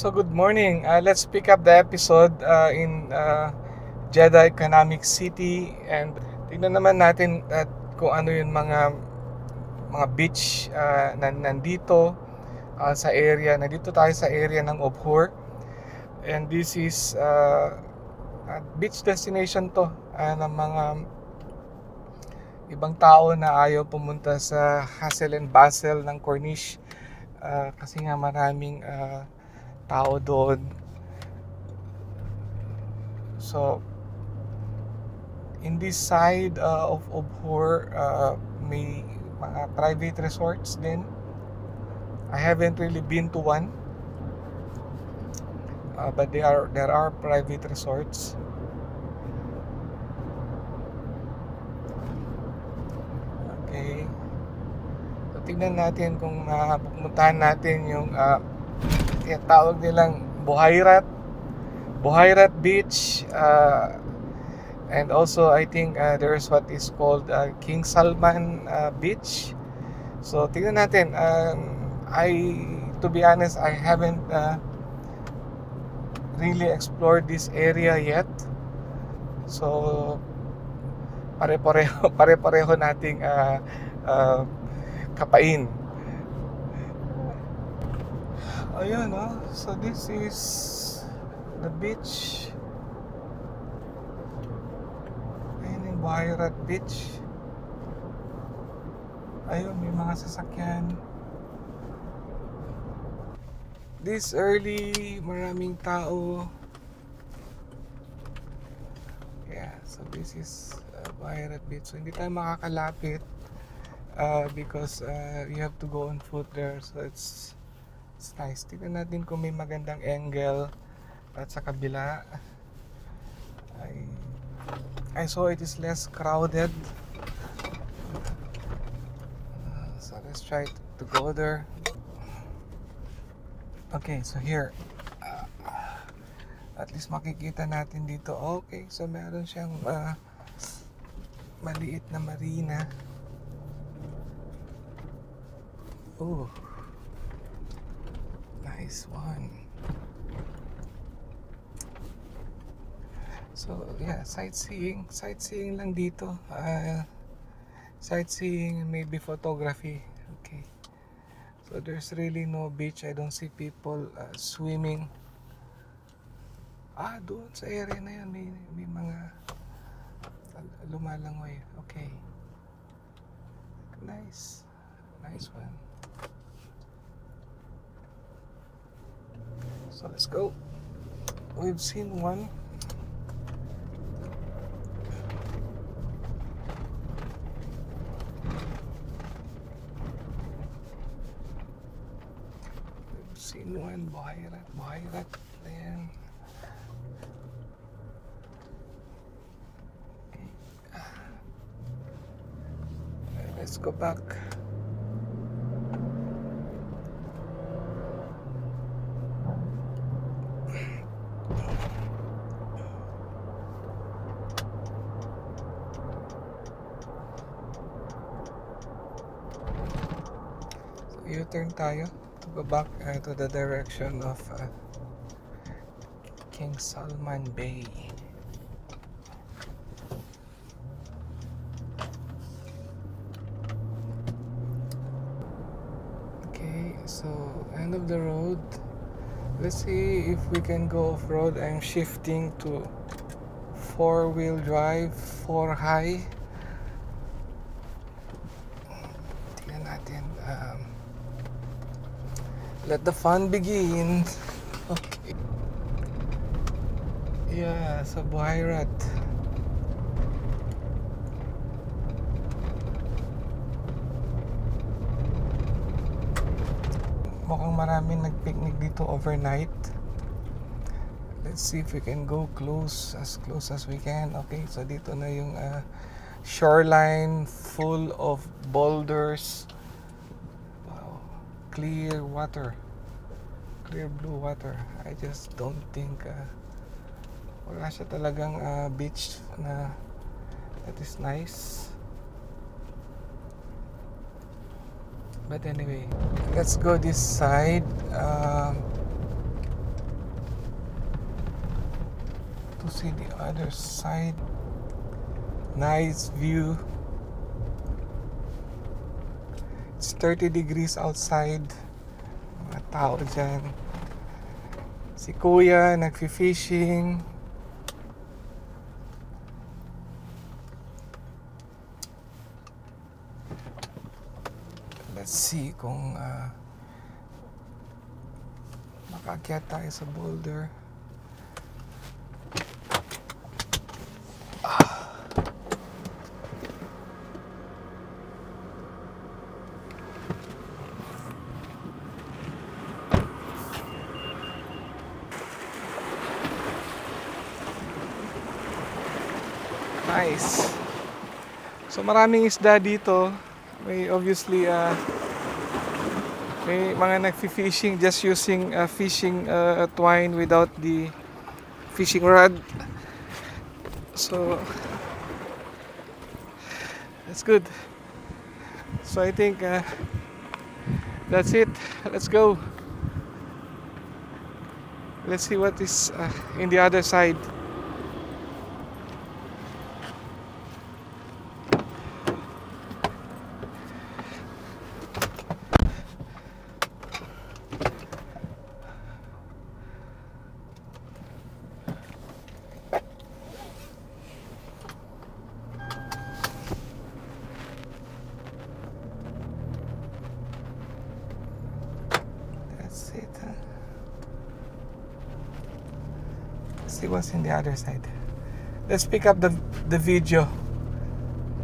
So good morning. Let's pick up the episode in Jeddah Economic City, and tingnan naman natin at kung ano yung mga beach nandito sa area. Nandito tayo sa area ng Obhur, and this is a beach destination to ng mga ibang tao na ayaw pumunta sa hustle and bustle ng Corniche, kasi nga maraming tao doon. So in this side of Obhur, may mga private resorts din. I haven't really been to one, but there are private resorts. Okay, so tingnan natin kung pupuntahan natin yung tinatawag nilang Buhayrat Beach, and also I think there's what is called King Salman Beach. So tingnan natin. To be honest, I haven't really explored this area yet. So pare-pareho nating kapain. Ayun, so this is the beach. Ayun yung Buhayrat Beach. Ayun, may mga sasakyan. This early, maraming tao. Yeah, so this is Buhayrat Beach. So hindi tayo makakalapit because you have to go on foot there. So it's nice. Tignan natin kung may magandang angle at sa kabila. I saw it is less crowded. So let's try to go there. Okay, so here at least makikita natin dito. Okay, so meron siyang maliit na marina. Oh, nice one. So yeah, sightseeing lang dito. Sightseeing, maybe photography. Okay, so there's really no beach. I don't see people swimming. Doon sa area na yan may mga lumalangoy. Okay, nice one. So let's go. We've seen one. Buhayrat. Ayan. Okay. Let's go back. So U-turn tayo to go back to the direction of King Salman Bay. Okay, so end of the road. Let's see if we can go off-road. I'm shifting to 4-wheel drive, 4 high. Tingnan natin. Let the fun begin. Okay. Yeah, sa Buhayrat. Mukhang maraming nag-picnic dito overnight. Let's see if we can go close as we can. Okay, so dito na yung shoreline full of boulders. Wow, clear water. Clear blue water. I just don't think wala siya talagang beach na that is nice. But anyway, let's go this side. to see the other side. Nice view. It's 30 degrees outside. Mga tao dyan. Si Kuya nagfi-fishing. Let's see kung makaakyat tayo sa boulder. Nice. So maraming isda dito. May obviously may mga nagfi-fishing just using fishing twine without the fishing rod. So that's good. So I think that's it. Let's go. Let's see what is in the other side. That's it. See what's in the other side. Let's pick up the video.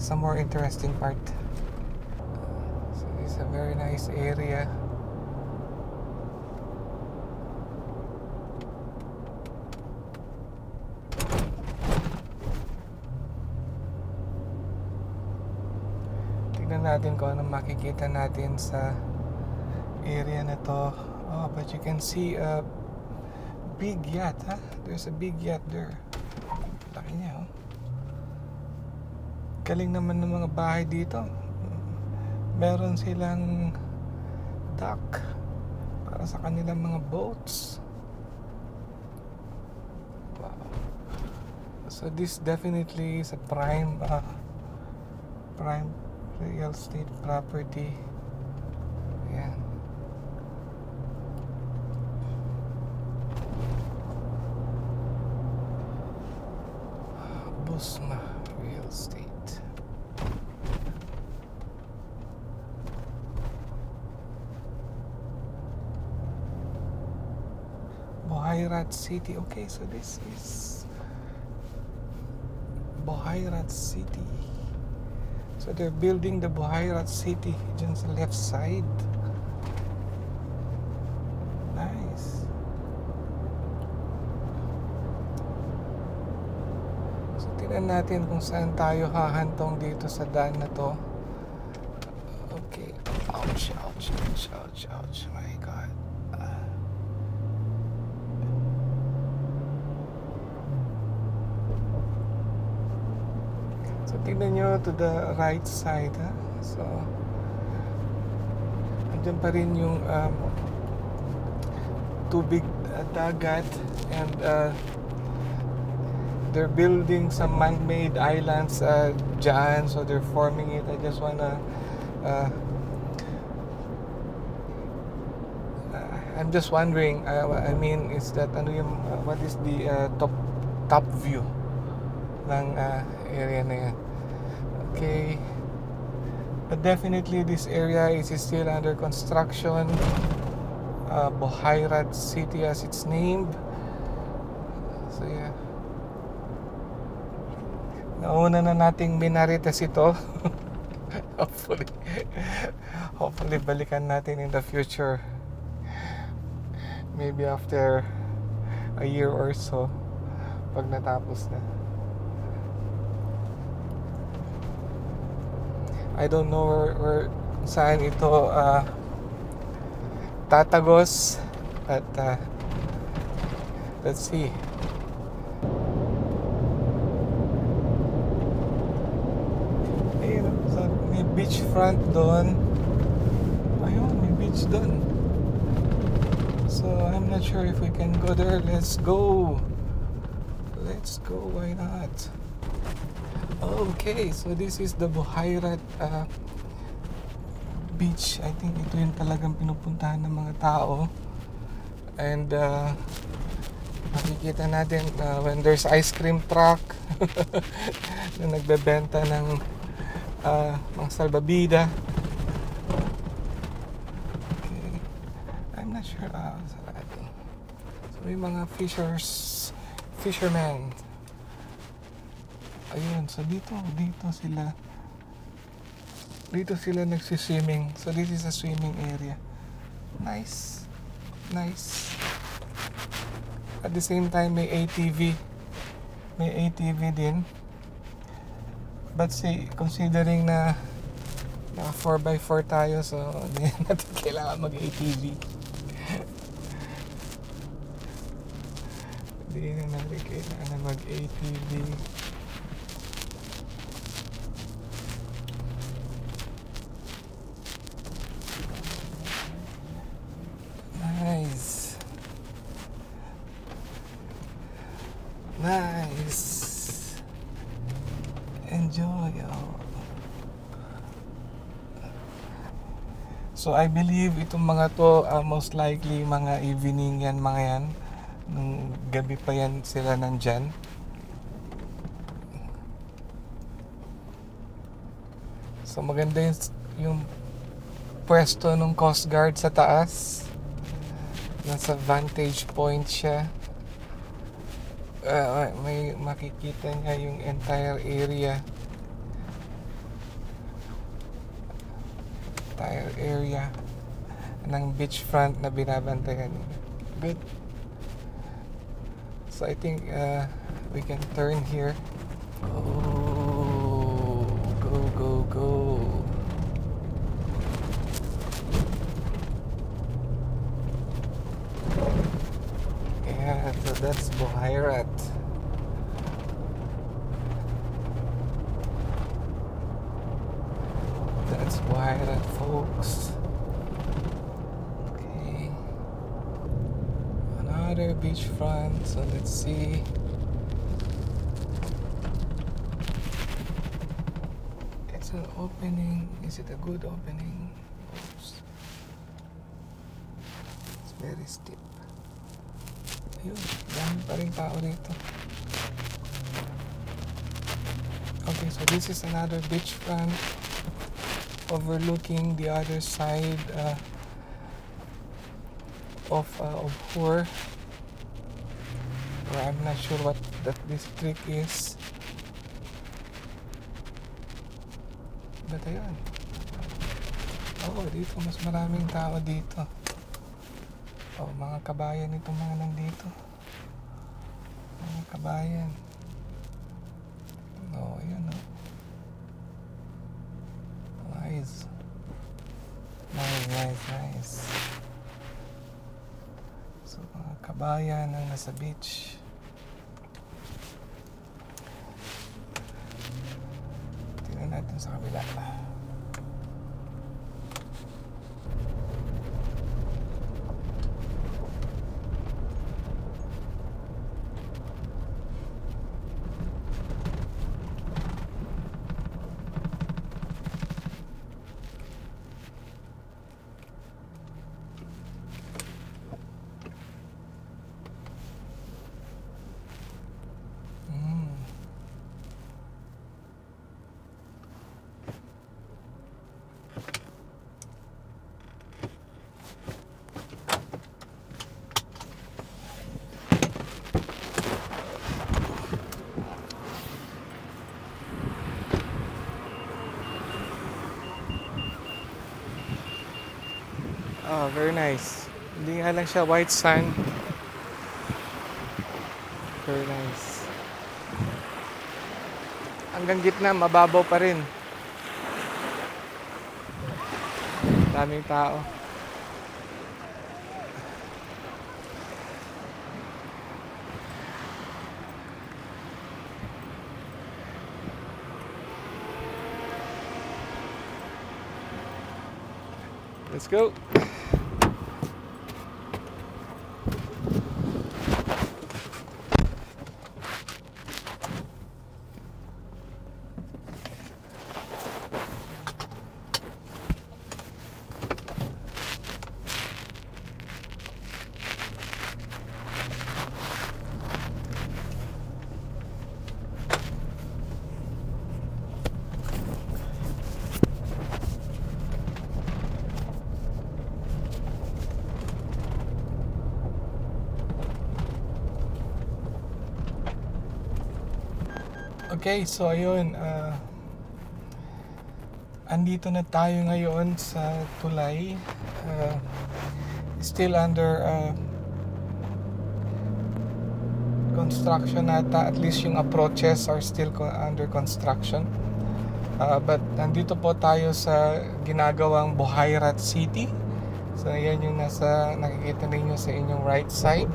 Some more interesting part. So this is a very nice area. Tignan natin kung anong makikita natin sa area na to. Oh, but you can see a big yacht, huh? There's a big yacht there. Laki niya, oh. Galing naman ng mga bahay dito. Meron silang dock para sa kanilang mga boats. Wow. So this definitely is a prime real estate property. Ayan. Busma Real Estate. Buhayrat City. Okay, so this is Buhayrat City. So they're building the Buhayrat City dyan sa left side. Nice. So tingnan natin kung saan tayo hahantong dito sa daan na to. Okay. Ouch, ouch, ouch, ouch, ouch. My God. So tingnan nyo to the right side, ha? So andyan pa rin yung tubig dagat, and they're building some man-made islands dyan, so they're forming it. I just wanna I'm just wondering, I mean, is that ano yung what is the top view ng area na yan? Okay, but definitely this area is still under construction. Buhayrat City as it's named. So yeah, nauna na nating minarites ito. hopefully balikan natin in the future, maybe after a year or so, pag natapos na. I don't know where saan ito tatagos, but let's see. Ayun, so may beach front doon. Ayun, may beach doon. So I'm not sure if we can go there. Let's go. Let's go, why not? Okay, so this is the Buhayrat beach. I think ito yung talagang pinupuntahan ng mga tao. And makikita natin when there's ice cream truck na nagbebenta ng mga salbabida. Okay. I'm not sure. Sarado. So may mga fishermen. Ayun, so dito sila nagsiswimming. So this is a swimming area. Nice. At the same time may ATV din. But considering na 4x4 tayo, so hindi natin kailangan mag-ATV. Hindi na natin kailangan mag-ATV. Nice. Enjoy. So I believe itong mga to most likely mga evening yan, mga yan. Nung gabi pa yan sila nandyan. So maganda yung pwesto ng Coast Guard sa taas. Nasa vantage point siya. May makikita niya yung entire area ng beachfront na binabantayan. Good. So I think we can turn here. Go. Yeah, so that's Buhayrat. That's Buhayrat, folks. Okay. Another beachfront, so let's see. It's an opening. Is it a good opening? Oops. It's very steep. Ayun, dami pa rin tao dito. Okay, so this is another beachfront overlooking the other side of Hur. Or I'm not sure what that district is. But ayun. Dito mas maraming tao dito. Mga kabayan itong mga nandito. Mga kabayan. Ayan o. Nice. So, mga kabayan ang nasa beach. Tingnan natin sa kabila. Very nice. Hindi nga lang siya white sand. Very nice. Hanggang gitna, mababaw pa rin. Daming tao. Let's go. Okay, so ayun, andito na tayo ngayon sa tulay. Still under construction ata, at least yung approaches are still under construction. But nandito po tayo sa ginagawang Buhayrat City. So yan yung nakikita ninyo sa inyong right side.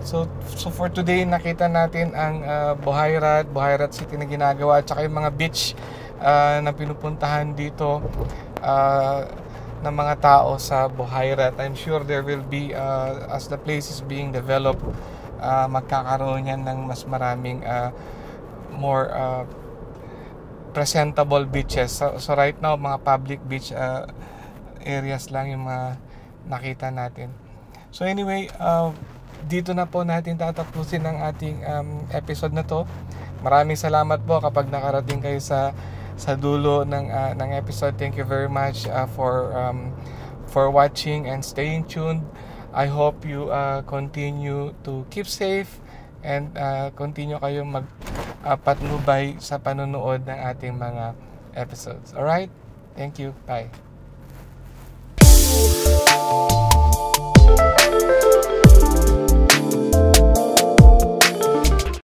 So for today, nakita natin ang Buhayrat City na ginagawa, at saka yung mga beach na pinupuntahan dito ng mga tao sa Buhayrat. I'm sure there will be, as the place is being developed, magkakaroon yan ng mas maraming more presentable beaches. So right now, mga public beach areas lang yung mga nakita natin. So anyway, dito na po natin tatapusin ang ating episode na to. Maraming salamat po kapag nakarating kayo sa dulo ng episode. Thank you very much for watching and staying tuned. I hope you continue to keep safe and continue kayong patnubay sa panonood ng ating mga episodes. Alright? Thank you. Bye.